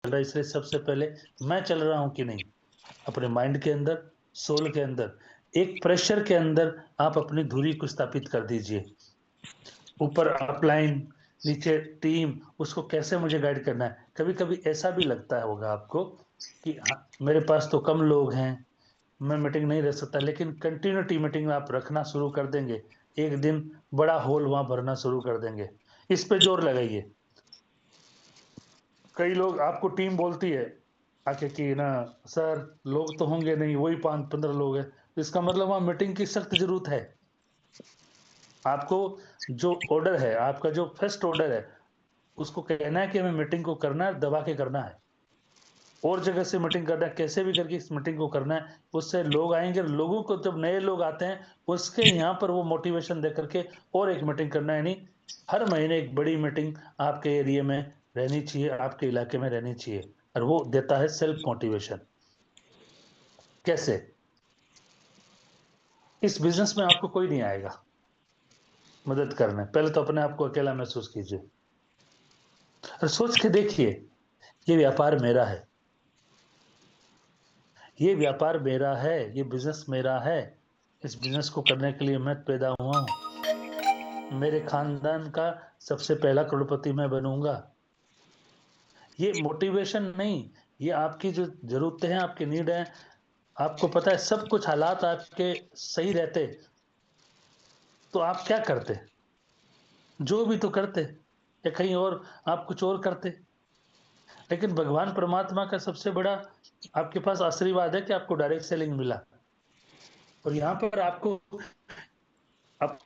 रहा है, इसलिए सबसे पहले मैं चल रहा हूं कि नहीं, अपने माइंड के अंदर, सोल के अंदर, एक प्रेशर के अंदर आप अपनी धुरी को स्थापित कर दीजिए। ऊपर अपलाइन, नीचे टीम, उसको कैसे मुझे गाइड करना है। कभी कभी ऐसा भी लगता होगा आपको कि हाँ, मेरे पास तो कम लोग हैं, मैं मीटिंग नहीं रख सकता, लेकिन कंटिन्यूटी मीटिंग आप रखना शुरू कर देंगे, एक दिन बड़ा हॉल वहां भरना शुरू कर देंगे। इस पे जोर लगाइए। कई लोग, आपको टीम बोलती है आके कि ना सर, लोग तो होंगे नहीं, वही 5-15 लोग हैं, तो इसका मतलब वहां मीटिंग की सख्त जरूरत है। आपको जो ऑर्डर है, आपका जो फर्स्ट ऑर्डर है, उसको कहना है कि हमें मीटिंग को करना है, दबा के करना है, और जगह से मीटिंग करना है, कैसे भी करके इस मीटिंग को करना है। उससे लोग आएंगे, लोगों को जब नए लोग आते हैं उसके यहाँ पर वो मोटिवेशन दे करके और एक मीटिंग करना है। यानी हर महीने एक बड़ी मीटिंग आपके एरिया में रहनी चाहिए, आपके इलाके में रहनी चाहिए, और वो देता है सेल्फ मोटिवेशन। कैसे? इस बिजनेस में आपको कोई नहीं आएगा मदद करने, पहले तो अपने आप को अकेला महसूस कीजिए और सोच के देखिए, ये व्यापार मेरा है, ये व्यापार मेरा है, ये बिजनेस मेरा है। इस बिजनेस को करने के लिए मैं पैदा हुआ हूं, मेरे खानदान का सबसे पहला करोड़पति मैं बनूंगा। ये मोटिवेशन नहीं, ये आपकी जो जरूरतें हैं, आपकी नीड है। आपको पता है सब कुछ हालात आपके सही रहते तो आप क्या करते? जो भी तो करते, या कहीं और आप कुछ और करते। लेकिन भगवान परमात्मा का सबसे बड़ा आपके पास आशीर्वाद है कि आपको डायरेक्ट सेलिंग मिला, और यहाँ पर आपको आप,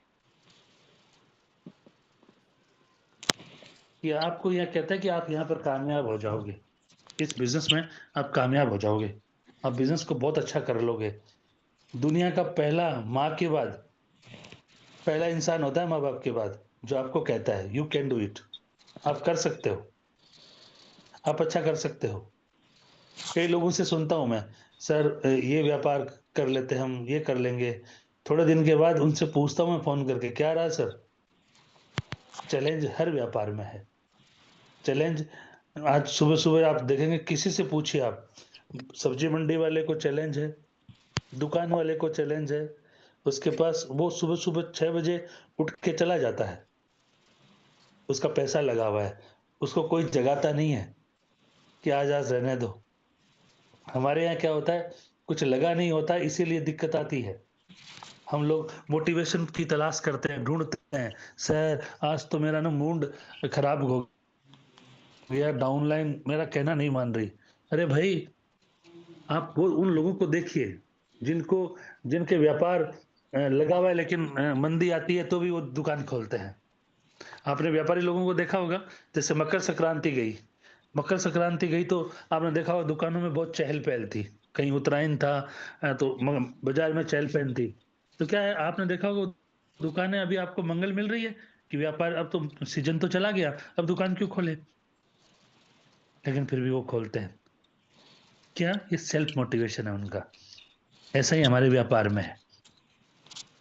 कि आपको यह कहता है कि आप यहाँ पर कामयाब हो जाओगे, इस बिजनेस में आप कामयाब हो जाओगे, आप बिजनेस को बहुत अच्छा कर लोगे। दुनिया का पहला, माँ के बाद पहला इंसान होता है, माँ बाप के बाद, जो आपको कहता है यू कैन डू इट, आप कर सकते हो, आप अच्छा कर सकते हो। कई लोगों से सुनता हूं मैं, सर ये व्यापार कर लेते हैं, हम ये कर लेंगे। थोड़े दिन के बाद उनसे पूछता हूं मैं फोन करके, क्या रहा सर? चैलेंज हर व्यापार में है, चैलेंज। आज सुबह सुबह आप देखेंगे, किसी से पूछिए आप, सब्जी मंडी वाले को चैलेंज है, दुकान वाले को चैलेंज है, उसके पास वो सुबह सुबह 6 बजे उठ के चला जाता है, उसका पैसा लगा हुआ है, उसको कोई जगाता नहीं है कि आज आज रहने दो। हमारे यहाँ क्या होता है, कुछ लगा नहीं होता, इसीलिए दिक्कत आती है। हम लोग मोटिवेशन की तलाश करते हैं, ढूंढते हैं, सर आज तो मेरा ना मूड खराब हो गया, डाउनलाइन मेरा कहना नहीं मान रही। अरे भाई, आप वो उन लोगों को देखिए जिनको, जिनके व्यापार लगा हुआ है, लेकिन मंदी आती है तो भी वो दुकान खोलते हैं। आपने व्यापारी लोगों को देखा होगा, जैसे मकर संक्रांति गई, मकर संक्रांति गई तो आपने देखा होगा दुकानों में बहुत चहल पहल थी, कहीं उत्तरायण था, तो बाजार में चहल पहल थी। तो क्या है, आपने देखा होगा दुकानें अभी आपको मंगल मिल रही है कि व्यापार, अब तो सीजन तो चला गया, अब दुकान क्यों खोले, लेकिन फिर भी वो खोलते हैं। क्या? ये सेल्फ मोटिवेशन है उनका। ऐसा ही हमारे व्यापार में है।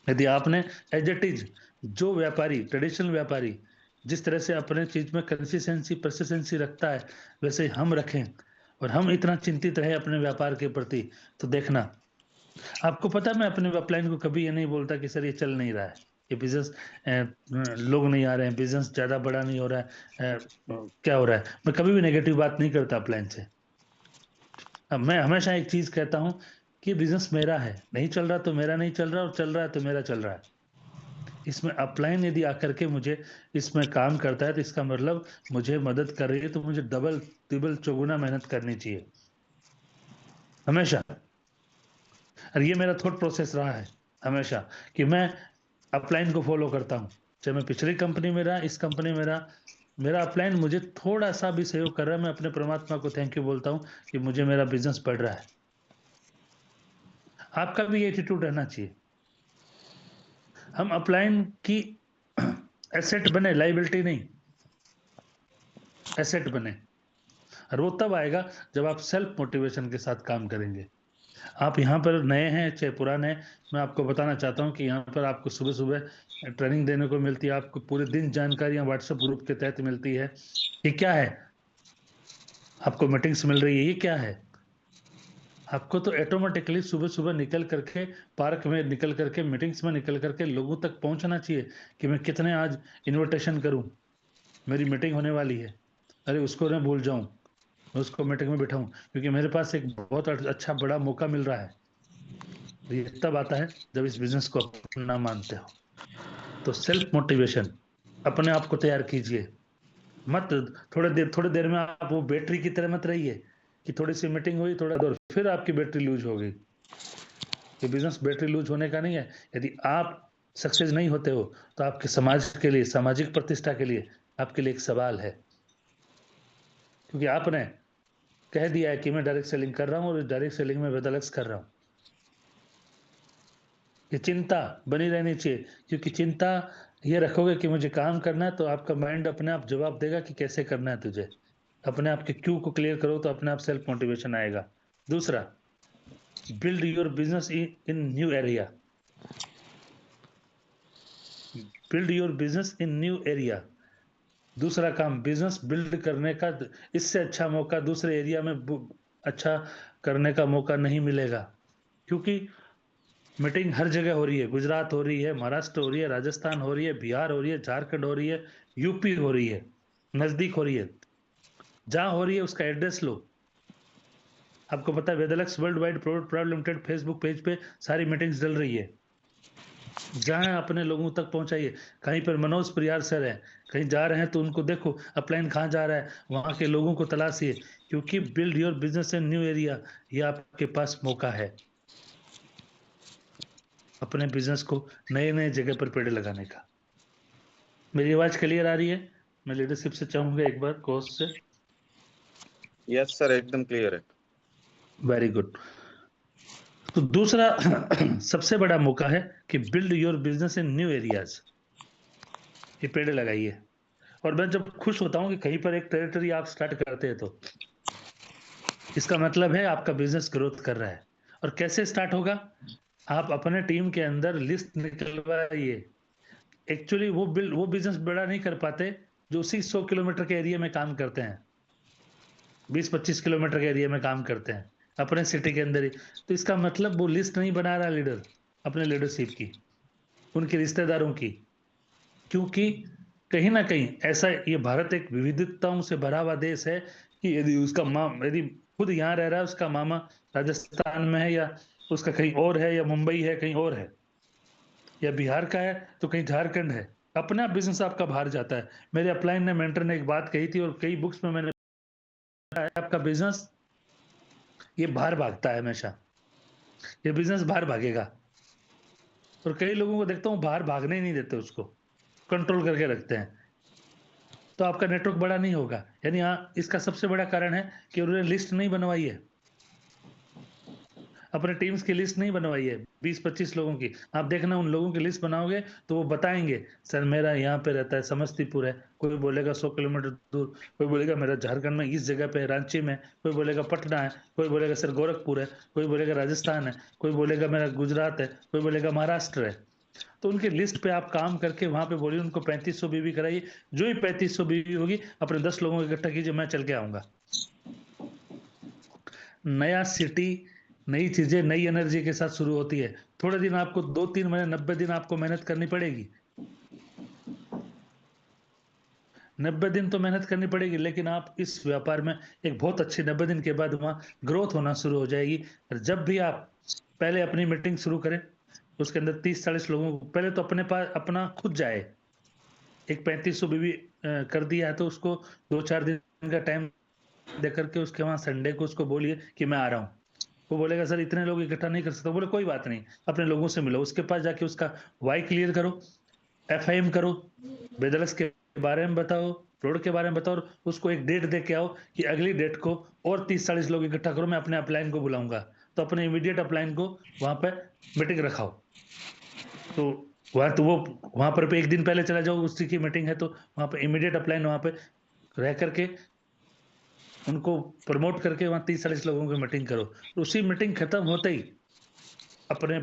यदि आपने, एज इट इज, जो व्यापारी, ट्रेडिशनल व्यापारी जिस तरह से अपने चीज में कंसिस्टेंसी परसिस्टेंसी रखता है, वैसे हम रखें, और हम इतना चिंतित रहे अपने व्यापार के प्रति, तो देखना। आपको पता है, मैं अपने अपलाइन को कभी ये नहीं बोलता कि सर ये चल नहीं रहा है, ये बिजनेस, लोग नहीं आ रहे हैं, बिजनेस ज्यादा बड़ा नहीं हो रहा है, क्या हो रहा है। मैं कभी भी नेगेटिव बात नहीं करता अपलाइन से। अब मैं हमेशा एक चीज कहता हूं कि बिजनेस मेरा है, नहीं चल रहा तो मेरा नहीं चल रहा, और चल रहा है तो मेरा चल रहा है। इसमें अपलाइन यदि आकर के मुझे इसमें काम करता है, तो इसका मतलब मुझे मदद कर रही है, तो मुझे डबल ट्रिपल चौगुना मेहनत करनी चाहिए हमेशा। और ये मेरा थॉट प्रोसेस रहा है हमेशा, कि मैं अपलाइन को फॉलो करता हूँ। चाहे मैं पिछली कंपनी में रहा, इस कंपनी में रहा, मेरा अपलाइन मुझे थोड़ा सा भी सहयोग कर रहा है, मैं अपने परमात्मा को थैंक यू बोलता हूँ कि मुझे मेरा बिजनेस बढ़ रहा है। आपका भी ये एटीट्यूड रहना चाहिए। हम अपलाइन की एसेट बने, लाइबिलिटी नहीं, एसेट बने। और वो तब आएगा जब आप सेल्फ मोटिवेशन के साथ काम करेंगे। आप यहाँ पर नए हैं चाहे पुराने हैं, मैं आपको बताना चाहता हूँ कि यहाँ पर आपको सुबह सुबह ट्रेनिंग देने को मिलती है, आपको पूरे दिन जानकारियां व्हाट्सएप ग्रुप के तहत मिलती है। ये क्या है? आपको मीटिंग्स मिल रही है, ये क्या है? आपको तो ऑटोमेटिकली सुबह सुबह निकल करके, पार्क में निकल करके, मीटिंग्स में निकल करके लोगों तक पहुंचना चाहिए कि मैं कितने आज इनविटेशन करूं, मेरी मीटिंग होने वाली है, अरे उसको ना भूल जाऊं, मैं उसको मीटिंग में बिठाऊं, क्योंकि मेरे पास एक बहुत अच्छा बड़ा मौका मिल रहा है। ये तब आता है जब इस बिजनेस को अपना मानते हो। तो सेल्फ मोटिवेशन, अपने आप को तैयार कीजिए। मत थोड़ी देर में आप वो बैटरी की तरह मत रहिए कि थोड़ी सी मीटिंग हुई, थोड़ा देर फिर आपकी बैटरी लूज हो गई। ये बिजनेस बैटरी लूज होने का नहीं है। यदि आप सक्सेस नहीं होते हो तो आपके समाज के लिए, सामाजिक प्रतिष्ठा के लिए आपके लिए एक सवाल है, क्योंकि आपने कह दिया है कि मैं डायरेक्ट सेलिंग कर रहा हूं और डायरेक्ट सेलिंग में वेदलक्स कर रहा हूं। ये चिंता बनी रहनी चाहिए, क्योंकि चिंता ये रखोगे कि मुझे काम करना है, तो आपका माइंड अपने आप जवाब देगा कि कैसे करना है तुझे। अपने आप के क्यों को क्लियर करो तो अपने आप सेल्फ मोटिवेशन आएगा। दूसरा, build your business in new area. Build your business in new area. दूसरा काम, बिजनेस बिल्ड करने का इससे अच्छा मौका दूसरे एरिया में अच्छा करने का मौका नहीं मिलेगा, क्योंकि मीटिंग हर जगह हो रही है। गुजरात हो रही है, महाराष्ट्र हो रही है, राजस्थान हो रही है, बिहार हो रही है, झारखंड हो रही है, यूपी हो रही है, नजदीक हो रही है। जहां हो रही है उसका एड्रेस लो। आपको पता है Vedlux world wide private limited Facebook page पे सारी मीटिंग्स डल रही है। जहां अपने लोगों तक पहुंचाइए। कहीं पर मनोज परियार सर है, कहीं जा रहे हैं तो उनको देखो अपलाइन कहाँ जा रहा है, वहां के लोगों को तलाशिए, क्योंकि build your business in new area, ये आपके पास मौका है अपने बिजनेस को नए नए जगह पर पेड़ लगाने का। मेरी आवाज क्लियर आ रही है? मैं लीडरशिप से चाहूंगा एक बार कोर्स से। यस सर, एकदम क्लियर है। Very good. तो दूसरा सबसे बड़ा मौका है कि build your business in new areas. ये पेड़ लगाइए। और मैं जब खुश होता हूं कि कहीं पर एक टेरिटरी आप स्टार्ट करते हैं, तो इसका मतलब है आपका बिजनेस ग्रोथ कर रहा है। और कैसे स्टार्ट होगा? आप अपने टीम के अंदर लिस्ट निकलवाइए। एक्चुअली वो बिजनेस बड़ा नहीं कर पाते जो उसी 100 किलोमीटर के एरिया में काम करते हैं, 20-25 किलोमीटर के एरिया में काम करते हैं अपने सिटी के अंदर ही। तो इसका मतलब वो लिस्ट नहीं बना रहा लीडर अपने लीडरशिप की, उनके रिश्तेदारों की। क्योंकि कहीं ना कहीं ऐसा, ये भारत एक विविधताओं से भरा हुआ देश है कि यदि खुद यहाँ रह रहा है, उसका मामा राजस्थान में है, या उसका कहीं और है, या मुंबई है, कहीं और है, या बिहार का है तो कहीं झारखंड है, अपना बिजनेस आपका बाहर जाता है। मेरे अपलाइन ने मेंटर ने एक बात कही थी और कई बुक्स में मैंने, आपका बिजनेस ये बाहर भागता है हमेशा, ये बिजनेस बाहर भागेगा। और कई लोगों को देखता हूँ बाहर भागने ही नहीं देते, उसको कंट्रोल करके रखते हैं, तो आपका नेटवर्क बड़ा नहीं होगा। यानी हाँ, इसका सबसे बड़ा कारण है कि उन्होंने लिस्ट नहीं बनवाई है, अपने टीम्स की लिस्ट नहीं बनवाई है 20-25 लोगों की। आप देखना उन लोगों की लिस्ट बनाओगे तो वो बताएंगे, सर मेरा यहाँ पे रहता है समस्तीपुर है, कोई बोलेगा 100 किलोमीटर दूर, कोई बोलेगा मेरा झारखंड में इस जगह पे है, रांची में, कोई बोलेगा पटना है, कोई बोलेगा सर गोरखपुर है, कोई बोलेगा राजस्थान है, कोई बोलेगा मेरा गुजरात है, कोई बोलेगा महाराष्ट्र है। तो उनकी लिस्ट पे आप काम करके वहां पे बोलिए उनको 3500 बीवी कराइए। जो ही 3500 बीवी होगी अपने 10 लोगों को इकट्ठा कीजिए, मैं चल के आऊंगा। नया सिटी, नई चीजें नई एनर्जी के साथ शुरू होती है। थोड़े दिन आपको 2-3 महीने, 90 दिन आपको मेहनत करनी पड़ेगी। 90 दिन तो मेहनत करनी पड़ेगी, लेकिन आप इस व्यापार में एक बहुत अच्छे 90 दिन के बाद वहां ग्रोथ होना शुरू हो जाएगी। और जब भी आप पहले अपनी मीटिंग शुरू करें, उसके अंदर 30-40 लोगों को पहले तो अपने पास अपना खुद जाए। एक 3500 बीवी कर दिया है तो उसको 2-4 दिन का टाइम देकर के उसके वहां संडे को उसको बोलिए कि मैं आ रहा हूँ। वो बोलेगा सर इतने लोग इकट्ठा नहीं कर सकता, बोले कोई बात नहीं, अपने लोगों से मिलो, उसके पास जाके उसका वाई क्लियर करो, एफआईएम करो, बेदलस के बारे में बताओ, रोड के बारे में बताओ, और उसको एक डेट दे के आओ कि अगली डेट को और 30-40 लोग इकट्ठा करो, मैं अपने अपलाइन को बुलाऊंगा। तो अपने इमीडिएट अपलाइन को वहां पर मीटिंग रखाओ। तो वहां पर एक दिन पहले चला जाओ, उसी की मीटिंग है तो वहां पर इमीडिएट अपलाइन वहां पे रह करके उनको प्रमोट करके वहां 30-40 लोगों की मीटिंग करो। तो उसी मीटिंग खत्म होते ही अपने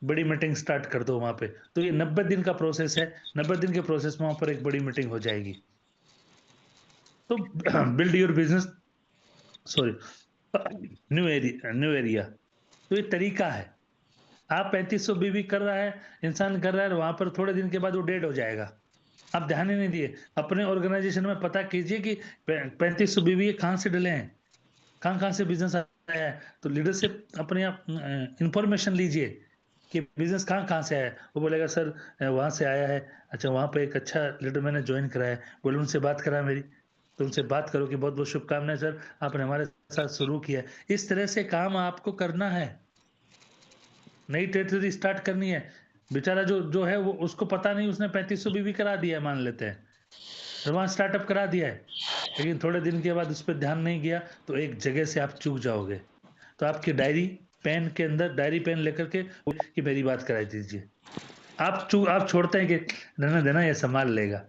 बड़ी मीटिंग स्टार्ट कर दो वहां पे। तो ये 90 दिन का प्रोसेस है। 90 दिन के प्रोसेस में वहां पर एक बड़ी मीटिंग हो जाएगी। तो build your business sorry, new area. तो ये तरीका है। आप 3500 बीवी कर रहा है, इंसान कर रहा है, वहां पर थोड़े दिन के बाद वो डेड हो जाएगा। आप ध्यान ही नहीं दिए। अपने ऑर्गेनाइजेशन में पता कीजिए कि 3500 बीवी कहाँ से डले हैं, कहाँ कहाँ से बिजनेस आया है। तो लीडरशिप अपने आप इंफॉर्मेशन लीजिए कि बिजनेस कहाँ कहाँ से आया है। वो बोलेगा सर वहां से आया है। अच्छा, वहां पे एक अच्छा लीडर मैंने ज्वाइन कराया है, बोले उनसे बात करा मेरी। तो उनसे बात करो कि बहुत बहुत शुभकामनाएं सर, आपने हमारे साथ शुरू किया है। इस तरह से काम आपको करना है। नई टेरिटरी स्टार्ट करनी है। बेचारा जो जो है वो, उसको पता नहीं, उसने 3500 बीवी करा दिया है, मान लेते हैं, वहां स्टार्टअप करा दिया है, लेकिन थोड़े दिन के बाद उस पर ध्यान नहीं गया, तो एक जगह से आप चूक जाओगे। तो आपकी डायरी पेन के अंदर, डायरी पेन लेकर के कि मेरी बात कराई दीजिए। आप छोड़ते हैं कि रहने देना, ये संभाल लेगा,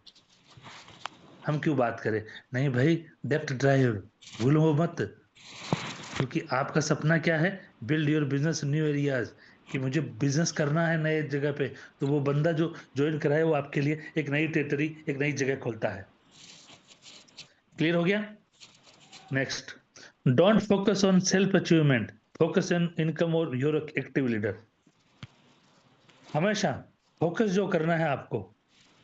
हम क्यों बात करें। नहीं भाई, डेप्थ ड्राइव भूलो वो मत। क्योंकि आपका सपना क्या है, build your business new areas, कि मुझे बिजनेस करना है नए जगह पे। तो वो बंदा जो ज्वाइन कराए वो आपके लिए एक नई टेरिटरी, एक नई जगह खोलता है। क्लियर हो गया। Next, don't focus on self achievement, focus on income और योर एक्टिव लीडर। हमेशा फोकस जो करना है आपको,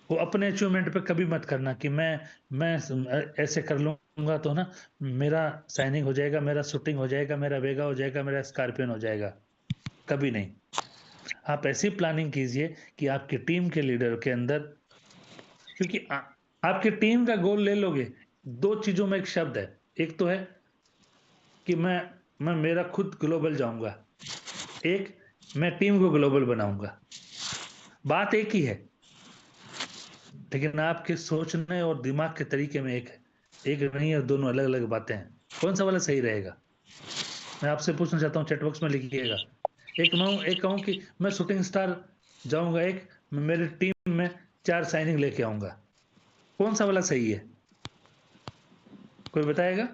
वो अपने अचीवमेंट पे कभी मत करना कि मैं ऐसे कर लूंगा तो ना मेरा साइनिंग हो जाएगा, मेरा शूटिंग हो जाएगा, मेरा वेगा हो जाएगा, मेरा स्कॉर्पियन हो जाएगा। कभी नहीं। आप ऐसी प्लानिंग कीजिए कि आपकी टीम के लीडर के अंदर, क्योंकि आपकी टीम का गोल ले लोगे, दो चीजों में एक शब्द है। एक तो है कि मैं मेरा खुद ग्लोबल जाऊंगा, एक मैं टीम को ग्लोबल बनाऊंगा। बात एक ही है, लेकिन आपके सोचने और दिमाग के तरीके में एक है, एक नहीं है, दोनों अलग अलग बातें हैं। कौन सा वाला सही रहेगा, मैं आपसे पूछना चाहता हूँ, चैटबॉक्स में लिखिएगा। एक कहूँ कि मैं शूटिंग स्टार जाऊंगा, एक मैं मेरी टीम में 4 साइनिंग लेके आऊंगा, कौन सा वाला सही है, कोई बताएगा।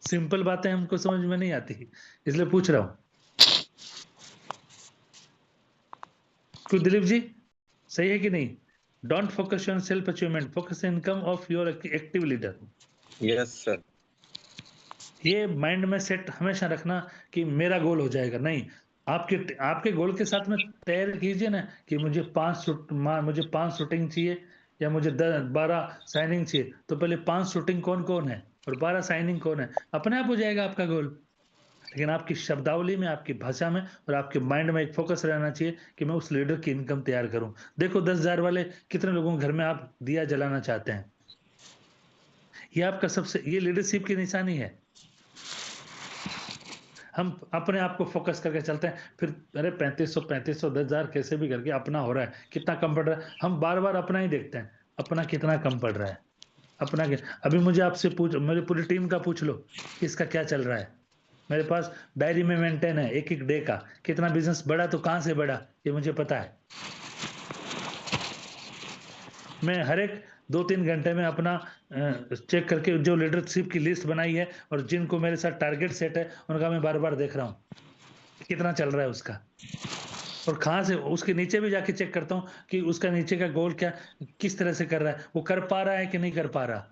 सिंपल बातें हमको समझ में नहीं आती, इसलिए पूछ रहा हूं। कोई दिलीप जी, सही है कि नहीं। Don't focus on self achievement, focus income of your active leader. Yes sir. ये माइंड में सेट हमेशा रखना कि मेरा गोल हो जाएगा, नहीं। आपके आपके गोल के साथ में तैयार कीजिए ना कि मुझे 5 शूटिंग चाहिए, या मुझे 12 साइनिंग चाहिए। तो पहले 5 शूटिंग कौन कौन है और 12 साइनिंग कौन है, अपने आप हो जाएगा आपका गोल। लेकिन आपकी शब्दावली में, आपकी भाषा में और आपके माइंड में एक फोकस रहना चाहिए कि मैं उस लीडर की इनकम तैयार करूं। देखो 10,000 वाले कितने लोगों के घर में आप दिया जलाना चाहते हैं। ये आपका सबसे, ये लीडरशिप की निशानी है। हम अपने आप को फोकस करके चलते हैं, फिर अरे 3500 10,000 कैसे भी करके अपना हो रहा है, कितना कम पड़ रहा है, हम बार बार अपना ही देखते हैं, अपना कितना कम पड़ रहा है। अभी मुझे आपसे मेरी पूरी टीम का पूछ लो कि इसका क्या चल रहा है। मेरे पास डायरी में मेंटेन है एक एक डे का, कितना बिजनेस बढ़ा तो कहां से बढ़ा, ये मुझे पता है। मैं हर एक 2-3 घंटे में अपना चेक करके जो लीडरशिप की लिस्ट बनाई है और जिनको मेरे साथ टारगेट सेट है, उनका मैं बार बार देख रहा हूँ कितना चल रहा है उसका। और कहां से उसके नीचे भी जाके चेक करता हूँ कि उसका नीचे का गोल क्या, किस तरह से कर रहा है, वो कर पा रहा है कि नहीं कर पा रहा।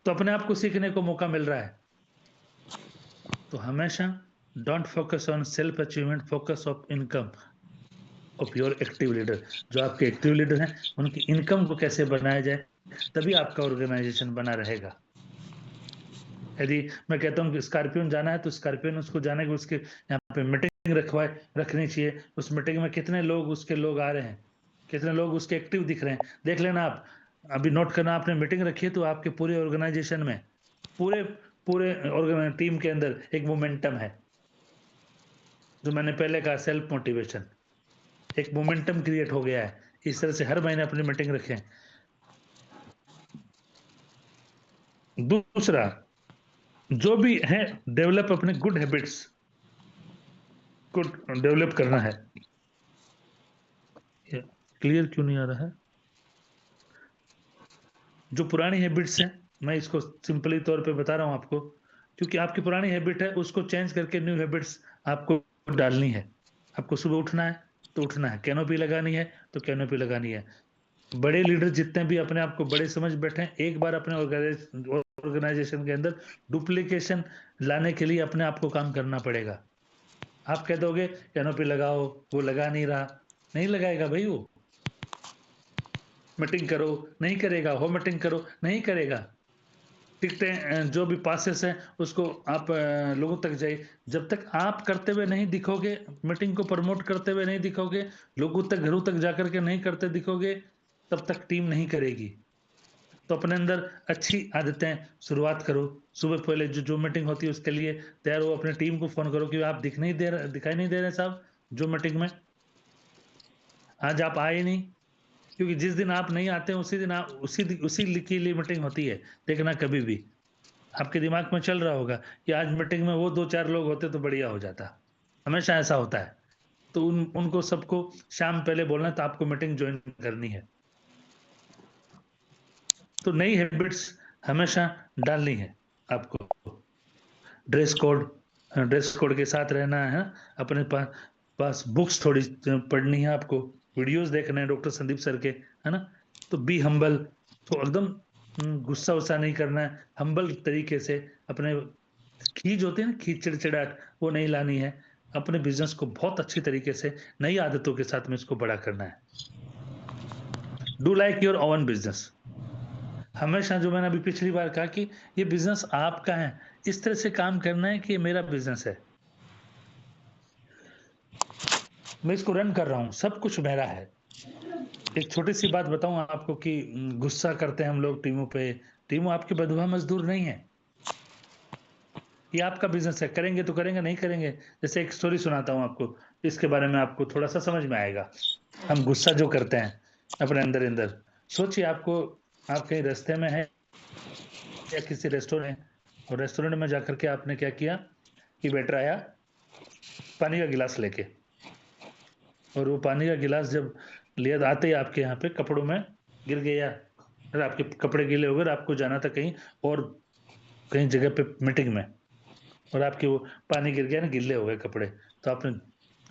तो अपने आप को सीखने को मौका मिल रहा है। तो हमेशा don't focus on self achievement, focus of income of your active leader. जो आपके एक्टिव लीडर हैं उनकी इनकम को कैसे बनाया जाए, तभी आपका ऑर्गेनाइजेशन बना रहेगा। यदि मैं कहता हूँ कि स्कॉर्पियन जाना है, तो स्कॉर्पियन उसको जाने के उसके यहाँ पे मीटिंग रखनी चाहिए। उस मीटिंग में कितने लोग उसके लोग आ रहे हैं, कितने लोग उसके एक्टिव दिख रहे हैं, देख लेना आप। अभी नोट करना, आपने मीटिंग रखी है तो आपके पूरे ऑर्गेनाइजेशन में, पूरे पूरे टीम के अंदर एक मोमेंटम है। जो मैंने पहले कहा, सेल्फ मोटिवेशन, एक मोमेंटम क्रिएट हो गया है। इस तरह से हर महीने अपनी मीटिंग रखें। दूसरा, जो भी है, डेवलप अपने गुड हैबिट्स को डेवलप करना है। क्लियर क्यों नहीं आ रहा है। जो पुरानी हैबिट्स हैं, मैं इसको सिंपली तौर पे बता रहा हूं आपको, क्योंकि आपकी पुरानी हैबिट है, उसको चेंज करके न्यू हैबिट्स आपको डालनी है। आपको सुबह उठना है तो उठना है, कैनोपी लगानी है तो कैनोपी लगानी है। बड़े लीडर जितने भी अपने आप को बड़े समझ बैठे हैं, एक बार अपने ऑर्गेनाइजेशन के अंदर डुप्लीकेशन लाने के लिए अपने आप को काम करना पड़ेगा। आप कह दोगे एनओपी लगाओ, वो लगा नहीं रहा, नहीं लगाएगा भाई वो। मीटिंग करो, नहीं करेगा। हो मीटिंग करो, नहीं करेगा। टिकटें जो भी पासेस हैं उसको आप लोगों तक जाइए। जब तक आप करते हुए नहीं दिखोगे, मीटिंग को प्रमोट करते हुए नहीं दिखोगे, लोगों तक घरों तक जाकर के नहीं करते दिखोगे, तब तक टीम नहीं करेगी। तो अपने अंदर अच्छी आदतें शुरुआत करो। सुबह पहले जो मीटिंग होती है उसके लिए तैयार हो, अपने टीम को फोन करो कि आप दिखाई नहीं दे रहे साहब, जो मीटिंग में आज आप आए नहीं। क्योंकि जिस दिन आप नहीं आते हैं उसी दिन आप उसी के लिए मीटिंग होती है। देखना कभी भी आपके दिमाग में चल रहा होगा कि आज मीटिंग में वो 2-4 लोग होते तो बढ़िया हो जाता। हमेशा ऐसा होता है। तो उनको सबको शाम पहले बोलना तो आपको मीटिंग ज्वाइन करनी है। तो नई हैबिट्स हमेशा डालनी है आपको। ड्रेस कोड के साथ रहना है। अपने पास बुक्स थोड़ी पढ़नी है आपको, वीडियोस देखने हैं डॉक्टर संदीप सर के, है ना। तो बी हम्बल, तो एकदम गुस्सा उस्सा नहीं करना है, हम्बल तरीके से। अपने खींच होती है ना, खींच चिड़चिड़ाहट, वो नहीं लानी है। अपने बिजनेस को बहुत अच्छी तरीके से नई आदतों के साथ में इसको बड़ा करना है। Do like your oven business. हमेशा जो मैंने अभी पिछली बार कहा कि ये बिजनेस आपका है, इस तरह से काम करना है कि ये मेरा बिजनेस है, मैं इसको रन कर रहा हूं, सब कुछ मेरा है। एक छोटी सी बात बताऊं आपको कि गुस्सा करते हैं हम लोग टीमों पे। टीमों आपके बंधुआ मजदूर नहीं है, ये आपका बिजनेस है। करेंगे तो करेंगे, नहीं करेंगे। जैसे एक स्टोरी सुनाता हूं आपको, इसके बारे में आपको थोड़ा सा समझ में आएगा। हम गुस्सा जो करते हैं अपने अंदर अंदर, सोचिए आपको, आप कहीं रास्ते में है या किसी रेस्टोरेंट, और रेस्टोरेंट में जाकर के आपने क्या किया कि वेटर आया पानी का गिलास लेके, और वो पानी का गिलास जब लिया आते ही आपके यहाँ पे कपड़ों में गिर गया, अरे आपके कपड़े गीले हो गए, आपको जाना था कहीं और, कहीं जगह पे मीटिंग में, और आपके वो पानी गिर गया ना, गिले हो गए कपड़े। तो आपने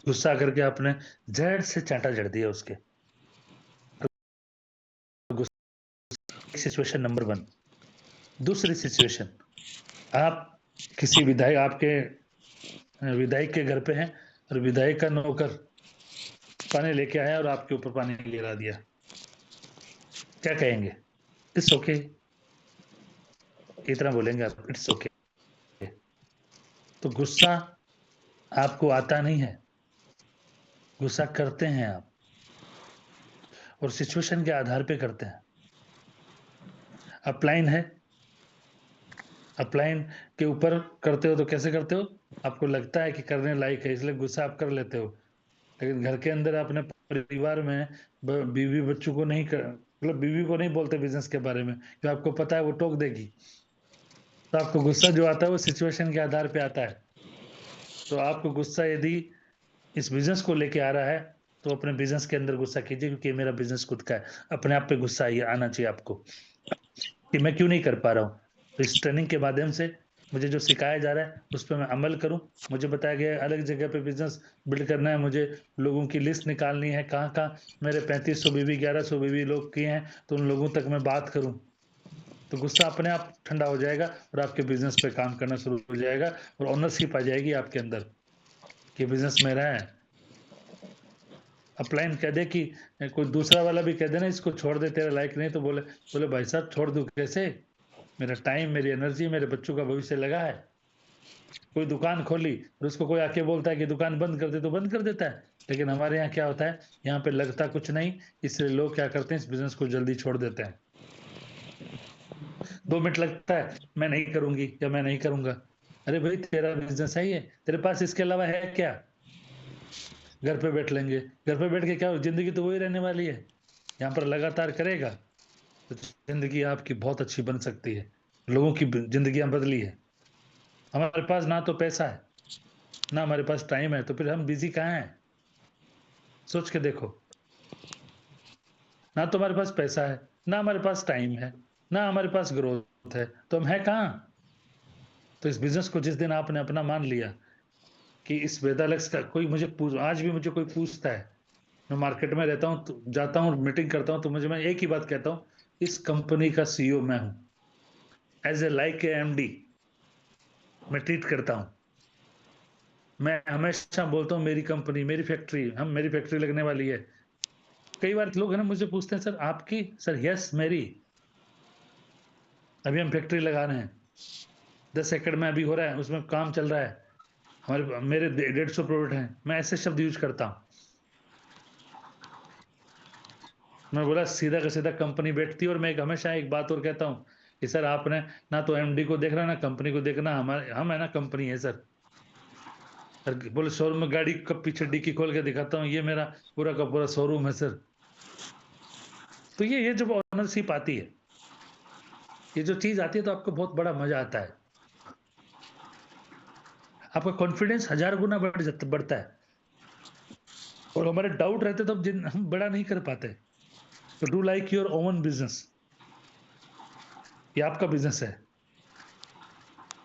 गुस्सा करके आपने झट से चांटा जड़ दिया उसके। Situation number 1। दूसरी सिचुएशन, आप किसी विधायक, आपके विधायक के घर पे हैं, और विधायक का नौकर पानी लेके आया और आपके ऊपर पानी गिरा दिया, क्या कहेंगे? इट्स ओके, इतना बोलेंगे आप, इट्स ओके। तो गुस्सा आपको आता नहीं है, गुस्सा करते हैं आप, और सिचुएशन के आधार पे करते हैं। अपलाइन है, अपलाइन के ऊपर करते हो तो कैसे करते हो? आपको लगता है कि करने लायक है इसलिए गुस्सा आप कर लेते हो, लेकिन घर के अंदर अपने परिवार में बीवी बच्चों को नहीं कर, मतलब बीवी को नहीं बोलते बिजनेस के बारे में, कि आपको पता है वो टोक देगी। तो आपको गुस्सा जो आता है वो सिचुएशन के आधार पे आता है। तो आपको गुस्सा यदि इस बिजनेस को लेके आ रहा है, तो अपने बिजनेस के अंदर गुस्सा कीजिए, क्योंकि मेरा बिजनेस खुद का है। अपने आप पे गुस्सा आना चाहिए आपको कि मैं क्यों नहीं कर पा रहा हूँ। तो इस ट्रेनिंग के माध्यम से मुझे जो सिखाया जा रहा है उस पर मैं अमल करूं। मुझे बताया गया है अलग जगह पे बिजनेस बिल्ड करना है, मुझे लोगों की लिस्ट निकालनी है, कहाँ कहाँ मेरे 3500 बीवी 1100 बीवी लोग किए हैं, तो उन लोगों तक मैं बात करूं। तो गुस्सा अपने आप ठंडा हो जाएगा और आपके बिजनेस पे काम करना शुरू हो जाएगा, और ऑनरशिप आ जाएगी आपके अंदर कि बिजनेस मेरा है। अपलाइन कह दे कि कोई दूसरा वाला भी कह दे ना इसको छोड़ दे, तेरा लायक नहीं, तो बोले बोले भाई साहब छोड़ दूं कैसे, मेरा टाइम, मेरी एनर्जी, मेरे बच्चों का भविष्य लगा है। कोई दुकान खोली और उसको कोई आके बोलता है कि दुकान बंद कर दे, तो बंद कर देता है। लेकिन हमारे यहाँ क्या होता है, यहाँ पे लगता कुछ नहीं, इसलिए लोग क्या करते हैं, इस बिजनेस को जल्दी छोड़ देते हैं। 2 मिनट लगता है, मैं नहीं करूंगी या मैं नहीं करूंगा। अरे भाई तेरा बिजनेस है ये, तेरे पास इसके अलावा है क्या? घर पे बैठ लेंगे, घर पे बैठ के क्या, जिंदगी तो वही रहने वाली है। यहाँ पर लगातार करेगा तो जिंदगी आपकी बहुत अच्छी बन सकती है। लोगों की जिंदगी बदली है। हमारे पास ना तो पैसा है, ना हमारे पास टाइम है, तो फिर हम बिजी कहाँ हैं? सोच के देखो। ना तो हमारे पास पैसा है, ना हमारे पास टाइम है, ना हमारे पास ग्रोथ है, तो हम है कहाँ? तो इस बिजनेस को जिस दिन आपने अपना मान लिया कि इस वेदालक्ष्य का, कोई मुझे पूछ, आज भी मुझे कोई पूछता है, मैं मार्केट में रहता हूँ, तो जाता हूँ, मीटिंग करता हूँ, तो मैं एक ही बात कहता हूँ, इस कंपनी का सीईओ मैं हूँ, as a like a MD मैं ट्रीट करता हूँ। मैं हमेशा बोलता हूँ मेरी कंपनी, मेरी फैक्ट्री, मेरी फैक्ट्री लगने वाली है। कई बार लोग है ना मुझे पूछते हैं, सर आपकी? सर यस मेरी, अभी हम फैक्ट्री लगा रहे हैं, 10 एकड़ में अभी हो रहा है, उसमें काम चल रहा है, मेरे 150 प्रोडक्ट हैं। मैं ऐसे शब्द यूज करता हूँ। मैं बोला सीधा का सीधा कंपनी बैठती है। और मैं हमेशा एक बात और कहता हूँ कि सर आपने ना तो एमडी को देखना ना कंपनी को देखना, हमारे हम है ना कंपनी है सर। बोले शोरूम में गाड़ी का पीछे डिक्की खोल के दिखाता हूँ, ये मेरा पूरा का पूरा शोरूम है सर। तो ये जब ऑनरशिप आती है, ये जो चीज आती है, तो आपको बहुत बड़ा मजा आता है, आपका कॉन्फिडेंस 1000 गुना बढ़ता है। और हमारे डाउट रहते तो हम बड़ा नहीं कर पाते। तो do like your own business, ये आपका बिजनेस है।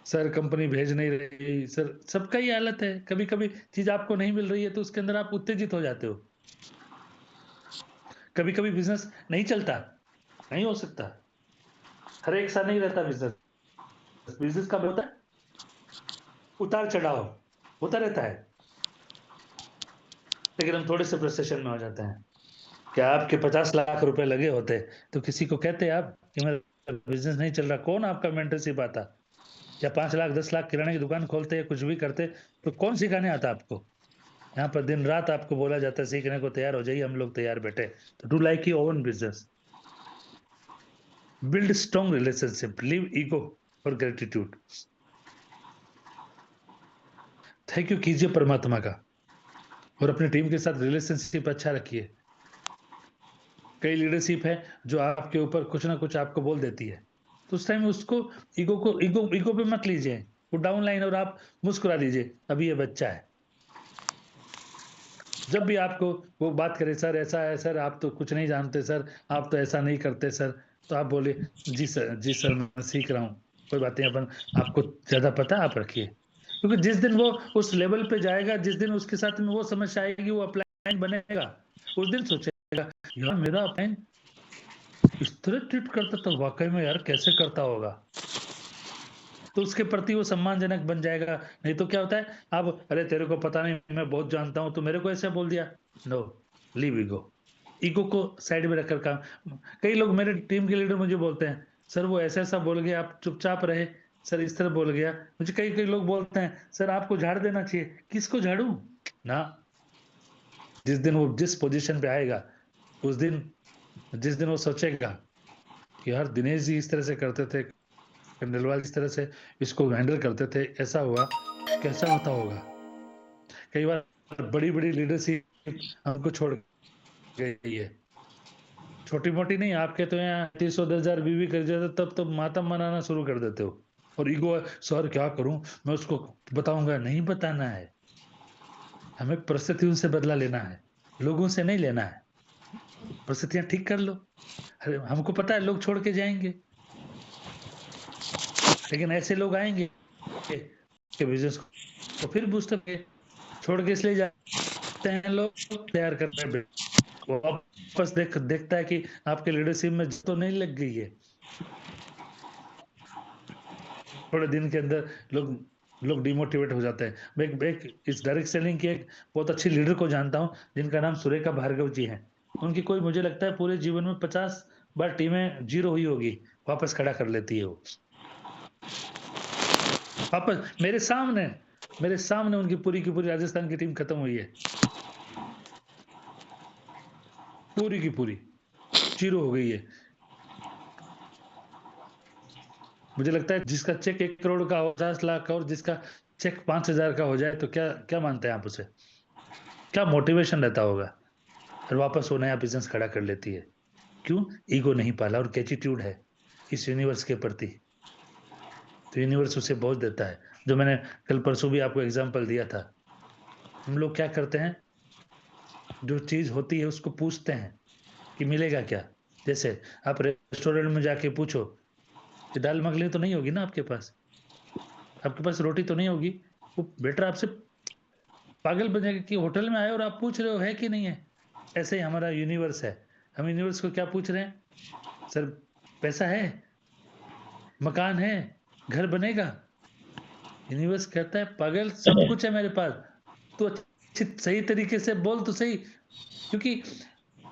सर कंपनी भेज नहीं रही, सर सबका ही हालत है। कभी कभी चीज आपको नहीं मिल रही है तो उसके अंदर आप उत्तेजित हो जाते हो। कभी कभी बिजनेस नहीं चलता, नहीं हो सकता, हर एक साथ नहीं रहता बिजनेस। बिजनेस का होता है उतार चढ़ाव, होता रहता है। लेकिन हम थोड़े से फ्रस्ट्रेशन में हो जाते हैं। क्या आपके 50 लाख रुपए लगे होते तो किसी को कहते आप कि मेरा बिजनेस नहीं चल रहा? कौन आपका मेंटरशिप आता? या 5 लाख 10 लाख किराने की दुकान खोलते या कुछ भी करते, तो कौन सिखाने आता आपको? यहाँ पर दिन रात आपको बोला जाता है सीखने को तैयार हो जाइए, हम लोग तैयार बैठे। तो do like your own business, build strong relationship, live ego और ग्रेटिट्यूड। थैंक यू कीजिए परमात्मा का, और अपनी टीम के साथ रिलेशनशिप अच्छा रखिए। कई लीडरशिप है जो आपके ऊपर कुछ ना कुछ आपको बोल देती है, तो उस टाइम उसको ईगो पे मत लीजिए, वो डाउन लाइन, और आप मुस्कुरा दीजिए, अभी ये बच्चा है। जब भी आपको वो बात करे, सर ऐसा है सर, आप तो कुछ नहीं जानते सर, आप तो ऐसा नहीं करते सर, तो आप बोले जी सर, जी सर मैं सीख रहा हूँ, कोई बात नहीं, अपन आपको ज्यादा पता आप रखिए। क्योंकि जिस दिन वो उस लेवल पे जाएगा, जिस दिन उसके साथ में वो समस्या आएगी, वो अपलाइन बनेगा, उस दिन सोचेगा यार मेरा अपलाइन इस तरह ट्रीट करता तो वाकई में यार कैसे करता होगा। तो उसके प्रति वो सम्मानजनक बन जाएगा। नहीं तो क्या होता है, अब अरे तेरे को पता नहीं, मैं बहुत जानता हूं, तो मेरे को ऐसे बोल दिया। नो, लीव ईगो, ईगो को साइड में रखकर काम। कई लोग मेरे टीम के लीडर मुझे बोलते हैं, सर वो ऐसा ऐसा बोल गया, आप चुपचाप रहे, सर इस तरह बोल गया। मुझे कई कई लोग बोलते हैं, सर आपको झाड़ देना चाहिए। किसको झाड़ू ना? जिस दिन वो जिस पोजीशन पे आएगा, उस दिन, जिस दिन वो सोचेगा कि यार दिनेश जी इस तरह से करते थे, खंडेलवाल इस तरह से इसको हैंडल करते थे, ऐसा हुआ, कैसा होता होगा। कई बार बड़ी बड़ी लीडरशिप हमको छोड़ गई है, छोटी मोटी नहीं। आपके तो यहाँ 30-10 हजार बीवी कर जाते, तब तो मातम मनाना शुरू कर देते हो। और ईगो, सर क्या करूं, मैं उसको बताऊंगा? नहीं बताना है, हमें परिस्थितियों से बदला लेना है, लोगों से नहीं लेना है। परिस्थितियां ठीक कर लो। अरे हमको पता है लोग छोड़ के जाएंगे, लेकिन ऐसे लोग आएंगे कि बिजनेस को फिर बूस्टअप छोड़ के इसलिए जाते हैं लोग, तैयार करने। वो वापस देखता है कि आपके लीडरशिप में तो नहीं लग गई है। थोड़े दिन के अंदर लोग डिमोटिवेट हो जाते हैं। मैं एक इस डायरेक्ट सेलिंग के एक बहुत अच्छी लीडर को जानता हूं, जिनका नाम सुरेखा भार्गव जी है। उनकी कोई मुझे लगता है पूरे जीवन में 50 बार टीमें जीरो हुई होगी, वापस खड़ा कर लेती है वो। वापस मेरे सामने उनकी पूरी की पूरी राजस्थान की टीम खत्म हुई है, पूरी की पूरी जीरो हो गई है। मुझे लगता है जिसका चेक 1 करोड़ का हो, 50 लाख का, और जिसका चेक 5,000 का हो जाए, तो क्या क्या मानते हैं आप उसे? क्या मोटिवेशन रहता होगा। फिर वापस वो नया बिजनेस खड़ा कर लेती है। क्यों? ईगो नहीं पाला और एटीट्यूड है इस यूनिवर्स के प्रति। तो यूनिवर्स उसे बोझ देता है। जो मैंने कल परसों भी आपको एग्जांपल दिया था, हम लोग क्या करते हैं, जो चीज होती है उसको पूछते हैं कि मिलेगा क्या। जैसे आप रेस्टोरेंट में जाके पूछो कि दाल मखनी तो नहीं होगी ना आपके पास, आपके पास रोटी तो नहीं होगी, वो बेटर आपसे पागल बन जाएगा कि होटल में आए और आप पूछ रहे हो है कि नहीं है। ऐसे ही हमारा यूनिवर्स है। हम यूनिवर्स को क्या पूछ रहे हैं? सर पैसा है, मकान है, घर बनेगा? यूनिवर्स कहता है पागल, सब कुछ है मेरे पास, तो अच्छी सही तरीके से बोल तो सही। क्योंकि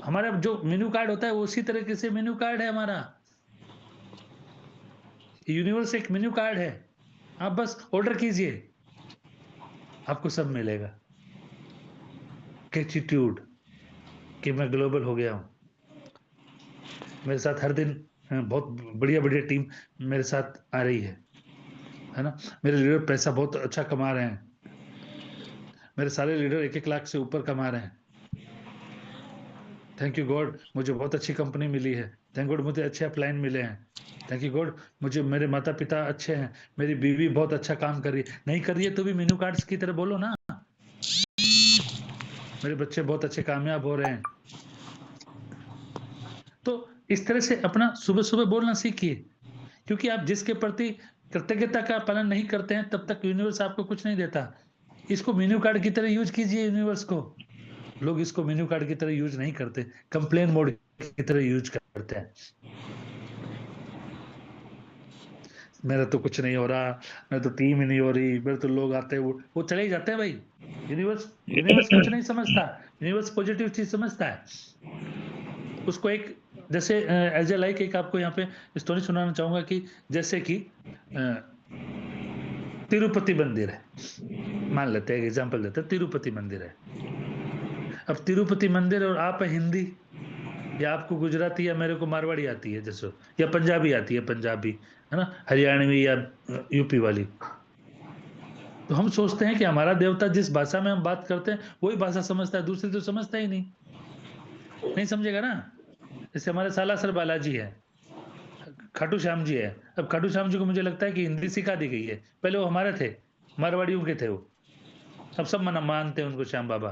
हमारा जो मेन्यू कार्ड होता है वो उसी तरीके से मेन्यू कार्ड है हमारा। यूनिवर्स एक मेन्यू कार्ड है, आप बस ऑर्डर कीजिए, आपको सब मिलेगा। एटीट्यूड कि मैं ग्लोबल हो गया हूँ। मेरे साथ हर दिन बहुत बढ़िया बढ़िया टीम मेरे साथ आ रही है ना। मेरे लीडर पैसा बहुत अच्छा कमा रहे हैं, मेरे सारे लीडर 1-1 लाख से ऊपर कमा रहे हैं। थैंक यू गॉड, मुझे बहुत अच्छी कंपनी मिली है। थैंक गॉड मुझे अच्छे अपलाइन मिले हैं। थैंक यू गॉड, मुझे मेरे माता पिता अच्छे हैं, मेरी बीवी बहुत अच्छा काम कर रही है। नहीं कर रही है तो भी मेन्यू कार्ड्स की तरह बोलो ना, मेरे बच्चे बहुत अच्छे कामयाब हो रहे हैं। तो इस तरह से अपना सुबह सुबह बोलना सीखिए, क्योंकि आप जिसके प्रति कृतज्ञता का पालन नहीं करते हैं तब तक यूनिवर्स आपको कुछ नहीं देता। इसको मेन्यू कार्ड की तरह यूज कीजिए यूनिवर्स को। लोग इसको मेन्यू कार्ड की तरह यूज नहीं करते, कंप्लेन मोड की तरह यूज करते हैं। मेरा तो कुछ नहीं हो रहा, मेरा तो टीम ही नहीं हो रही, मेरे तो लोग आते हैं वो चले ही जाते हैं भाई। यूनिवर्स यूनिवर्स कुछ नहीं समझता, यूनिवर्स पॉजिटिव चीज समझता है। उसको एक जैसे एज ए लाइक एक आपको यहाँ पे स्टोरी सुनाना चाहूंगा कि जैसे कि तिरुपति मंदिर है, मान लेते हैं एग्जांपल देते हैं, तिरुपति मंदिर है। अब तिरुपति मंदिर और आप है हिंदी, या आपको गुजराती या मेरे को मारवाड़ी आती है जैसे, या पंजाबी आती है, पंजाबी है ना, हरियाणवी या यूपी वाली। तो हम सोचते हैं कि हमारा देवता जिस भाषा में हम बात करते हैं वही भाषा समझता है, दूसरी तो समझता ही नहीं, नहीं समझेगा ना। जैसे हमारे सालासर बालाजी है, खाटू श्याम जी है। अब खाटू श्याम जी को मुझे लगता है कि हिंदी सिखा दी गई है, पहले वो हमारे थे, मारवाड़ियों के थे वो। अब सब मना मानते हैं उनको श्याम बाबा।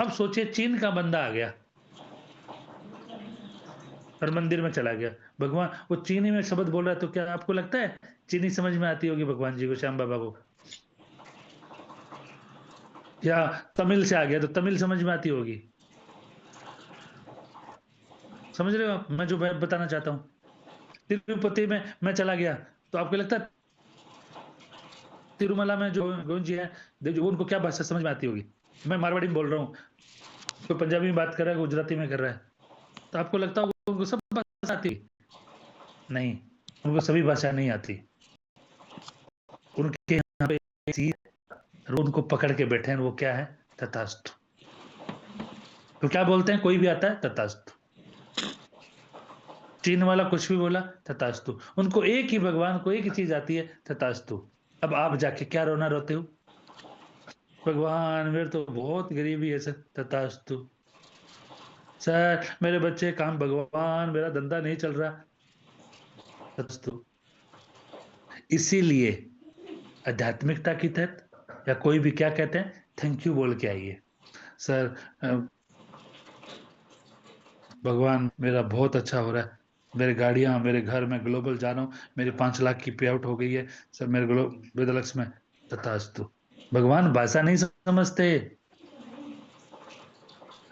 अब सोचिए चीन का बंदा आ गया और मंदिर में चला गया, भगवान वो चीनी में शब्द बोल रहा है, तो क्या आपको लगता है चीनी समझ में आती होगी भगवान जी को, श्याम बाबा को? या तमिल से आ गया तो तमिल समझ में आती होगी? समझ रहे हो आप मैं जो बताना चाहता हूँ? तिरुपति में मैं चला गया तो आपको लगता है तिरुमला में जो गोविंद जी है, वो उनको क्या भाषा समझ में आती होगी? मैं मारवाड़ी में बोल रहा हूँ, कोई पंजाबी में बात कर रहा है, गुजराती में कर रहा है, तो आपको लगता होगा उनको सब भाषा आती? नहीं, उनको सभी भाषा नहीं आती। उनके यहाँ पे एक चीज है, उनको पकड़ के बैठे हैं, वो क्या है? तथास्तु। तो क्या बोलते हैं, कोई भी आता है तथास्तु, चीन वाला कुछ भी बोला तथास्तु, उनको एक ही भगवान को एक ही चीज आती है, तथास्तु। अब आप जाके क्या रोना रोते हो? भगवान मेरे तो बहुत गरीबी है सर, तथास्तु। सर मेरे बच्चे काम, भगवान मेरा धंधा नहीं चल रहा, तथास्तु। इसीलिए आध्यात्मिकता की तहत या कोई भी क्या कहते हैं, थैंक यू बोल के आइए। सर भगवान मेरा बहुत अच्छा हो रहा है, मेरे गाड़ियां, मेरे घर में ग्लोबल जा रहा हूँ, मेरी 5 लाख की पे आउट हो गई है सर, मेरे वेदलक्ष्य में, तथास्तु। भगवान भाषा नहीं समझते,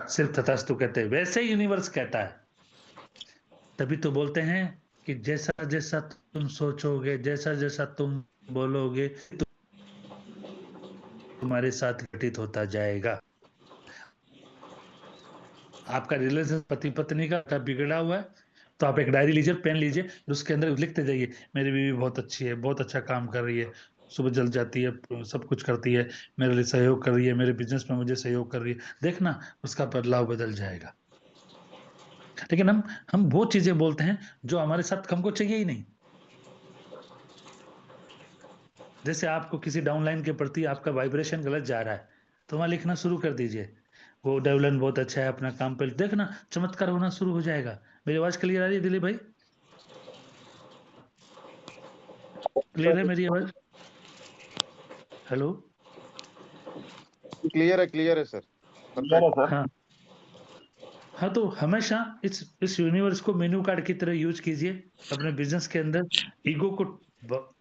सिर्फ तथास्तु कहते हैं। वैसे ही यूनिवर्स कहता है, तभी तो बोलते हैं कि जैसा जैसा तुम सोचोगे, जैसा जैसा तुम बोलोगे, तुम्हारे साथ घटित होता जाएगा। आपका रिलेशन पति पत्नी का बिगड़ा हुआ है, तो आप एक डायरी लीजिए, पेन लीजिए, और उसके अंदर लिखते जाइए, मेरी बीवी बहुत अच्छी है, बहुत अच्छा काम कर रही है, सुबह जल्द जाती है, सब कुछ करती है, मेरे लिए सहयोग कर रही है, मेरे बिजनेस में मुझे सहयोग कर रही है। देखना उसका बदलाव बदल जाएगा। लेकिन हम वो चीजें बोलते हैं जो हमारे साथ हमको चाहिए ही नहीं। जैसे आपको किसी डाउनलाइन के प्रति आपका वाइब्रेशन गलत जा रहा है, तो वहां लिखना शुरू कर दीजिए, वो डेवलन बहुत अच्छा है, अपना काम पे देखना चमत्कार होना शुरू हो जाएगा। मेरी आवाज क्लियर आ रही है दिलीप भाई? क्लियर है मेरी आवाज? हेलो? क्लियर है सर, परफेक्ट। हाँ हाँ, तो हमेशा इस यूनिवर्स को मेन्यू कार्ड की तरह यूज कीजिए अपने बिजनेस के अंदर। ईगो को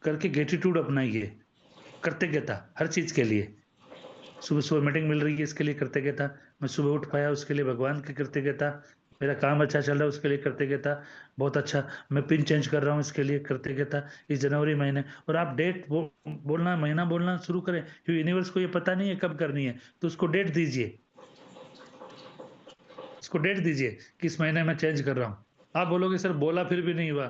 करके ग्रेटिट्यूड अपनाइए, कृतज्ञता हर चीज के लिए। सुबह सुबह मीटिंग मिल रही है इसके लिए कृतज्ञता, मैं सुबह उठ पाया उसके लिए भगवान की कृतज्ञता, मेरा काम अच्छा चल रहा है उसके लिए कृतज्ञता, बहुत अच्छा, मैं पिन चेंज कर रहा हूँ इसके लिए कृतज्ञता। इस जनवरी महीने, और आप डेट बोलना, महीना बोलना शुरू करें, क्योंकि यूनिवर्स को ये पता नहीं है कब करनी है, तो उसको डेट दीजिए, उसको डेट दीजिए कि इस महीने में चेंज कर रहा हूँ। आप बोलोगे सर बोला फिर भी नहीं हुआ,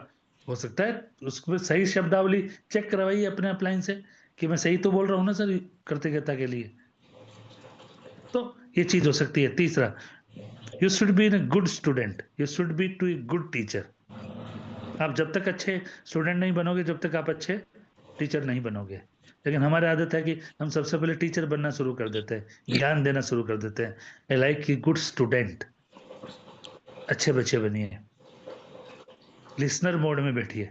हो सकता है उसको सही शब्दावली चेक करवाइए अपने अपलाइन से कि मैं सही तो बोल रहा हूँ ना सर कृतज्ञता के लिए। तो ये चीज हो सकती है। तीसरा, you should be a good student, you should be too a good teacher. आप जब तक अच्छे स्टूडेंट नहीं बनोगे, जब तक आप अच्छे टीचर नहीं बनोगे। लेकिन हमारी आदत है कि हम सबसे पहले टीचर बनना शुरू कर देते हैं, ज्ञान देना शुरू कर देते हैं। I like a good student, अच्छे बच्चे बनिए, लिसनर मोड में बैठिए,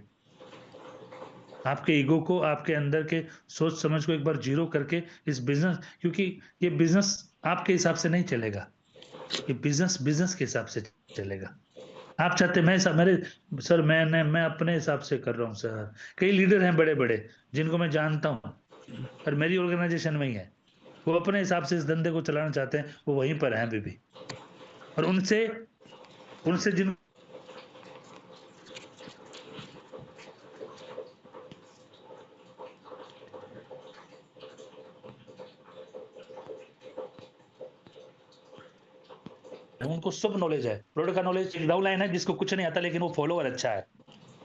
आपके ईगो को, आपके अंदर के सोच समझ को एक बार जीरो करके इस बिजनेस, क्योंकि ये बिजनेस आपके हिसाब से नहीं चलेगा, ये बिजनेस बिजनेस के हिसाब से चलेगा। आप चाहते मैं मेरे सर मैं अपने हिसाब से कर रहा हूँ सर। कई लीडर हैं बड़े बड़े जिनको मैं जानता हूँ और मेरी ऑर्गेनाइजेशन में ही है, वो अपने हिसाब से इस धंधे को चलाना चाहते हैं, वो वहीं पर हैं अभी भी। और उनसे उनसे जिन उनको सब नॉलेज है, प्रोडक्ट का नॉलेज। एक डाउनलाइन है जिसको कुछ नहीं आता लेकिन वो फॉलोअर अच्छा है,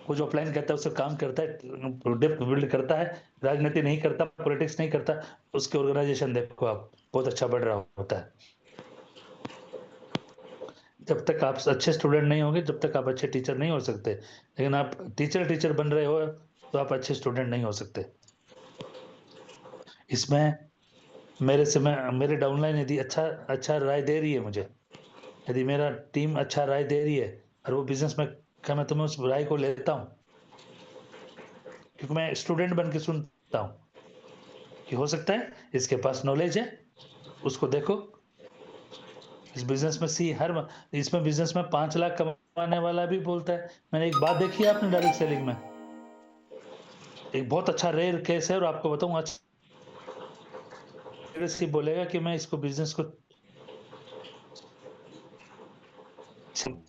वो जो अपलाइन करता है उससे काम करता है, प्रोडक्ट बिल्ड करता है, राजनीति नहीं करता, पॉलिटिक्स नहीं करता, उसके ऑर्गेनाइजेशन देखो आप बहुत अच्छा बढ़ रहा होता है। जब तक आप अच्छे स्टूडेंट नहीं होंगे, जब तक आप अच्छे टीचर नहीं हो सकते। लेकिन आप टीचर बन रहे हो तो आप अच्छे स्टूडेंट नहीं हो सकते। इसमें मेरे डाउनलाइन यदि अच्छा अच्छा राय दे रही है मुझे, यदि मेरा टीम अच्छा राय दे रही है और वो बिजनेस में का, मैं तुम्हें उस राय को लेता हूँ, क्योंकि मैं स्टूडेंट बन के सुनता हूँ कि हो सकता है इसके पास नॉलेज है, उसको देखो। इस बिजनेस में इसमें बिजनेस में 5 लाख कमाने वाला भी बोलता है। मैंने एक बात देखी है आपने डायरेक्ट सेलिंग में, एक बहुत अच्छा रेयर केस है और आपको बताऊं, अच्छा बोलेगा कि मैं इसको बिजनेस को,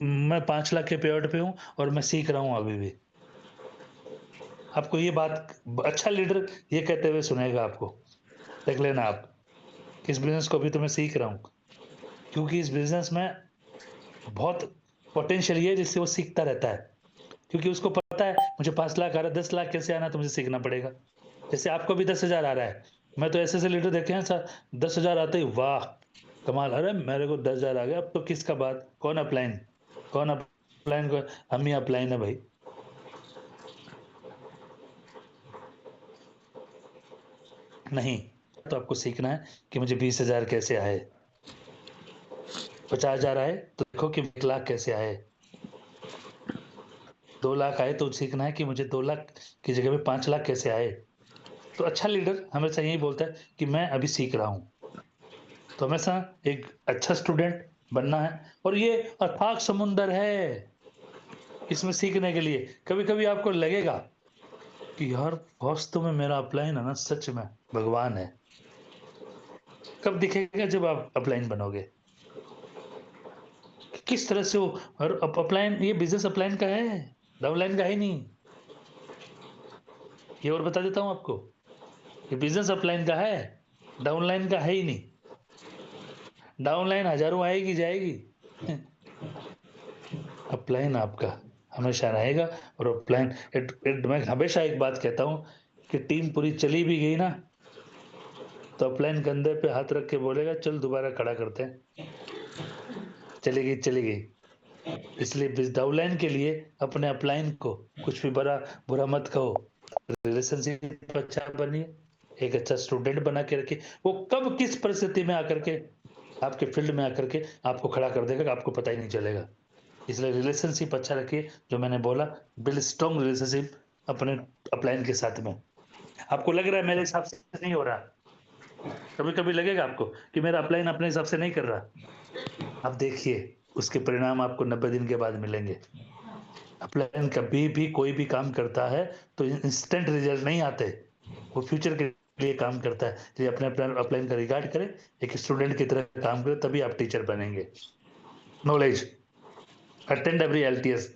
मैं 5 लाख के पेड़ पे हूं और मैं सीख रहा हूं अभी भी। आपको ये बात अच्छा लीडर ये कहते हुए सुनेगा आपको, देख लेना आप कि इस बिजनेस को भी तो मैं सीख रहा हूं, क्योंकि इस बिजनेस में बहुत पोटेंशियल है जिससे वो सीखता रहता है। क्योंकि उसको पता है मुझे 5 लाख आ रहा है, 10 लाख कैसे आना, तो मुझे सीखना पड़ेगा। जैसे आपको भी 10,000 आ रहा है, मैं तो ऐसे लीडर देखे हैं सर, 10,000 आते ही वाह कमाल, अरे मेरे को 10,000 आ गया, अब तो किसका बात, कौन अपलाइन को, हम ही अपलाइन है भाई। नहीं, तो आपको सीखना है कि मुझे 20,000 कैसे आए, 50,000 आए तो देखो कि 1 लाख कैसे आए, 2 लाख आए तो सीखना है कि मुझे 2 लाख की जगह में 5 लाख कैसे आए। तो अच्छा लीडर हमेशा यही बोलता है कि मैं अभी सीख रहा हूं। तो हमेशा एक अच्छा स्टूडेंट बनना है, और ये अथाक समुंदर है इसमें सीखने के लिए। कभी कभी आपको लगेगा कि यार वास्तव में मेरा अपलाइन है ना सच में भगवान है। कब दिखेगा, जब आप अपलाइन बनोगे कि किस तरह से हो। और अपलाइन, ये बिजनेस अपलाइन का है, डाउनलाइन का है नहीं। ये और बता देता हूं आपको, ये बिजनेस अपलाइन का है, डाउनलाइन का है ही नहीं। डाउनलाइन हजारों आएगी जाएगी, अपलाइन आपका हमेशा रहेगा। और अपलाइन मैं हमेशा एक बात कहता हूं कि टीम पूरी चली भी गई ना, तो अपलाइन कंधे पे हाथ रख के बोलेगा चल दोबारा खड़ा करते हैं, चली गई। इसलिए डाउनलाइन के लिए अपने अपलाइन को कुछ भी बुरा मत कहो, रिलेशनशिप अच्छा बनिए, एक अच्छा स्टूडेंट बना के रखिए। वो कब किस परिस्थिति में आकर के आपके फील्ड में आकर के आपको खड़ा कर देगा आपको पता ही नहीं चलेगा। इसलिए रिलेशनशिप अच्छा रखिए, जो मैंने बोला, बिल्ड स्ट्रॉन्ग रिलेशनशिप अपने अपलाइन के साथ में। आपको लग रहा है मेरे हिसाब से नहीं हो रहा, कभी कभी लगेगा आपको कि मेरा अपलाइन अपने हिसाब से नहीं कर रहा, आप देखिए उसके परिणाम आपको 90 दिन के बाद मिलेंगे। अपलाइन कभी भी कोई भी काम करता है तो इंस्टेंट रिजल्ट नहीं आते, वो फ्यूचर के लिए काम करता है, ये अपने अपलाइन का रिगार्ड करें, एक स्टूडेंट की तरह काम करें, तभी आप टीचर बनेंगे। Knowledge, attend every LTS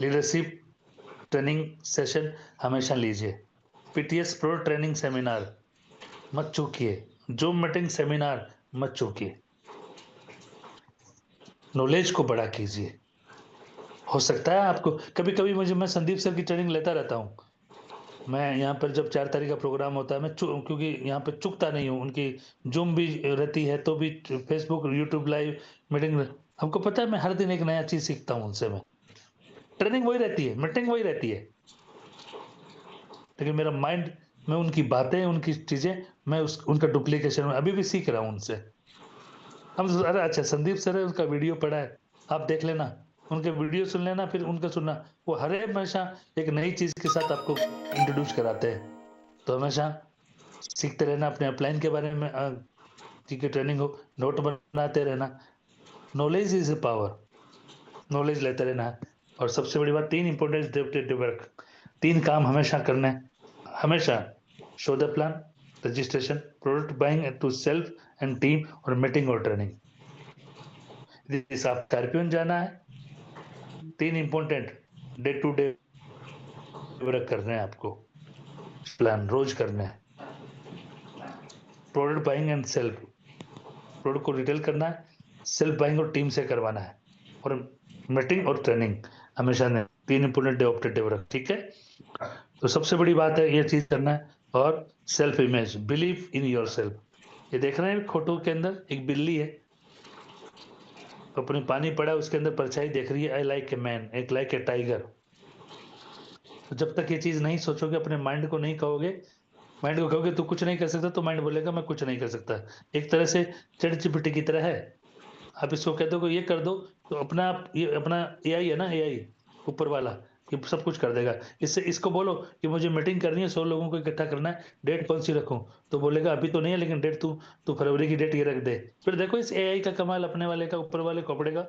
leadership training session हमेशा लीजिए। PTS प्रो ट्रेनिंग सेमिनार मत चूकिए, जूम मीटिंग सेमिनार मत चूकिए। नॉलेज को बड़ा कीजिए। हो सकता है आपको कभी-कभी मैं संदीप सर की ट्रेनिंग लेता रहता हूँ। मैं यहाँ पर जब 4 तारीख का प्रोग्राम होता है, मैं क्योंकि यहाँ पे चूकता नहीं हूँ, उनकी जूम भी रहती है तो भी फेसबुक, यूट्यूब लाइव मीटिंग। हमको पता है मैं हर दिन एक नया चीज सीखता हूँ उनसे। मैं ट्रेनिंग वही रहती है, मीटिंग वही रहती है, लेकिन मेरा माइंड में उनकी बातें, उनकी चीजें, मैं उनका डुप्लीकेशन अभी भी सीख रहा हूँ उनसे। हम अरे अच्छा संदीप सर है, उसका वीडियो पड़ा है, आप देख लेना, उनके वीडियो सुन लेना, फिर उनका सुनना। वो हर हमेशा एक नई चीज के साथ आपको इंट्रोड्यूस कराते हैं, तो हमेशा सीखते रहना, अपने अपलाइन के बारे में की ट्रेनिंग हो, नोट बनाते रहना। Knowledge is a power, knowledge लेते रहना है। और सबसे बड़ी बात, 3 इंपॉर्टेंट वर्क, 3 काम हमेशा करना है, हमेशा। Show the plan, registration, product buying to self and team, और मीटिंग और ट्रेनिंग। आप स्कॉर्पियन जाना है, 3 important day to day work करने हैं आपको, प्लान रोज करना है। Product buying and self, product को रिटेल करना है, सेल्फ बाइंग और टीम से करवाना है, और मीटिंग और ट्रेनिंग हमेशा ने 3 इंपॉर्टेंट डे ऑपरेटिव वर्क। ठीक है, तो सबसे बड़ी बात है ये चीज करना है। और self image, believe in your self. ये देख रहे हैं फोटो के अंदर एक बिल्ली है, अपने पानी पड़ा है, उसके अंदर परछाई देख रही है, आई लाइक ए मैन, एक लाइक ए टाइगर। तो जब तक ये चीज नहीं सोचोगे, अपने माइंड को नहीं कहोगे, माइंड को कहोगे तू कुछ नहीं कर सकता, तो माइंड बोलेगा मैं कुछ नहीं कर सकता। एक तरह से ChatGPT की तरह है। आप इसको कहते हो कि ये कर दो, तो अपना आप, ये अपना AI है ना, AI ऊपर वाला, ये सब कुछ कर देगा। इससे इसको बोलो कि मुझे मीटिंग करनी है, 100 लोगों को इकट्ठा करना है, डेट कौन सी रखूं, तो बोलेगा अभी तो नहीं है, लेकिन डेट तू तू फरवरी की डेट ये रख दे। फिर देखो इस AI का कमाल, अपने वाले का, ऊपर वाले को पड़ेगा।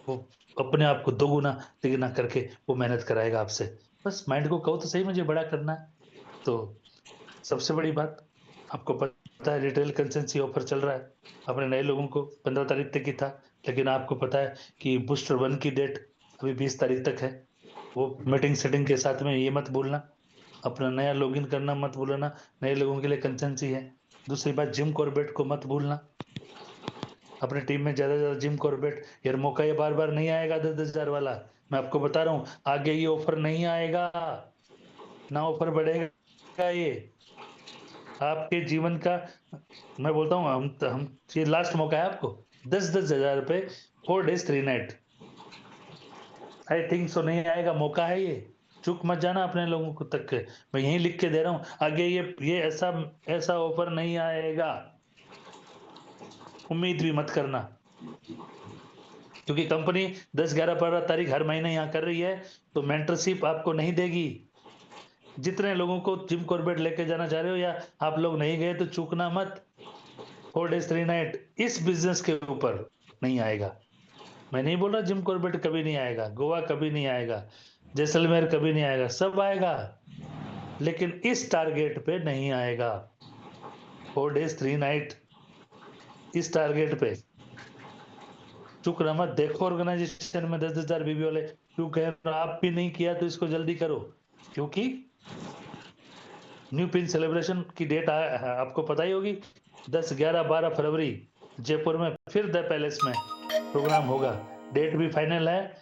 वो अपने आप को 2 गुना 3 गुना करके वो मेहनत कराएगा आपसे। बस माइंड को कहो तो सही मुझे बड़ा करना है। तो सबसे बड़ी बात, आपको पता है रिटेल कंसल्टेंसी ऑफर चल रहा है, अपने नए लोगों को 15 तारीख तक ही था, लेकिन आपको पता है कि बूस्टर 1 की डेट अभी 20 तारीख तक है। वो मीटिंग सेटिंग के साथ में ये मत भूलना, अपना नया लॉगिन करना मत भूलना, नए लोगों के लिए कंसल्टेंसी है। दूसरी बात, जिम कॉर्बेट को मत भूलना, अपने टीम में ज्यादा से ज्यादा जिम कॉर्बेट। यार मौका ये बार बार नहीं आएगा 10,000 वाला, मैं आपको बता रहा हूँ, आगे ये ऑफर नहीं आएगा, ना ऑफर बढ़ेगा। ये आपके जीवन का, मैं बोलता हूँ, हम ये लास्ट मौका है आपको। 10,000 रुपए 4 days 3 night, I think so नहीं आएगा, मौका है ये, चूक मत जाना अपने लोगों को तक के। मैं यही लिख के दे रहा हूँ, आगे ये ऐसा ऐसा ऑफर नहीं आएगा, उम्मीद भी मत करना। क्योंकि कंपनी 10, 11, 15 तारीख हर महीने यहाँ कर रही है, तो मेंटरशिप आपको नहीं देगी। जितने लोगों को जिम कॉर्बेट लेके जाना चाह रहे हो, या आप लोग नहीं गए, तो चूकना मत। 4 days 3 night इस बिजनेस के ऊपर नहीं आएगा। मैं नहीं बोल रहा जिम कॉर्बेट कभी नहीं आएगा, गोवा कभी नहीं आएगा, जैसलमेर कभी नहीं आएगा, सब आएगा, लेकिन इस टारगेट पे नहीं आएगा। 4 days 3 night इस टारगेट पे चुक रहा मत। देखो ऑर्गेनाइजेशन में 10,000 बीबी वाले क्यों कह रहे हो, आप भी नहीं किया तो इसको जल्दी करो, क्योंकि न्यू पिन सेलिब्रेशन की डेट आपको पता ही होगी, 10, 11, 12 फरवरी जयपुर में फिर द पैलेस में प्रोग्राम होगा। डेट भी फाइनल है,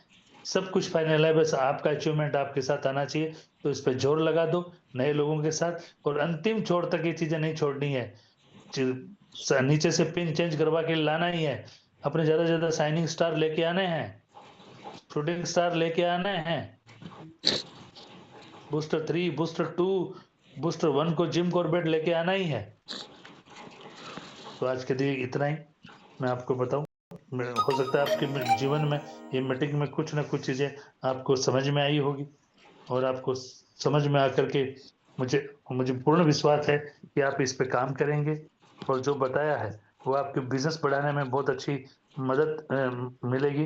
सब कुछ फाइनल है, बस आपका अचीवमेंट आपके साथ आना चाहिए। तो इस पे जोर लगा दो नए लोगों के साथ, और अंतिम छोर तक ये चीजें नहीं छोड़नी है। नीचे से पिन चेंज करवा के लाना ही है, अपने ज्यादा से ज्यादा साइनिंग स्टार लेके आने हैं, शूटिंग स्टार लेके आने हैं। बूस्टर 3, बूस्टर 2, बूस्टर 1 को जिम कॉर्बेट लेके आना ही है। तो आज के लिए इतना ही मैं आपको बताऊं। हो सकता है आपके जीवन में ये मीटिंग में कुछ ना कुछ चीजें आपको समझ में आई होगी, और आपको समझ में आकर के मुझे मुझे पूर्ण विश्वास है कि आप इस पे काम करेंगे, और जो बताया है वो आपके बिजनेस बढ़ाने में बहुत अच्छी मदद मिलेगी।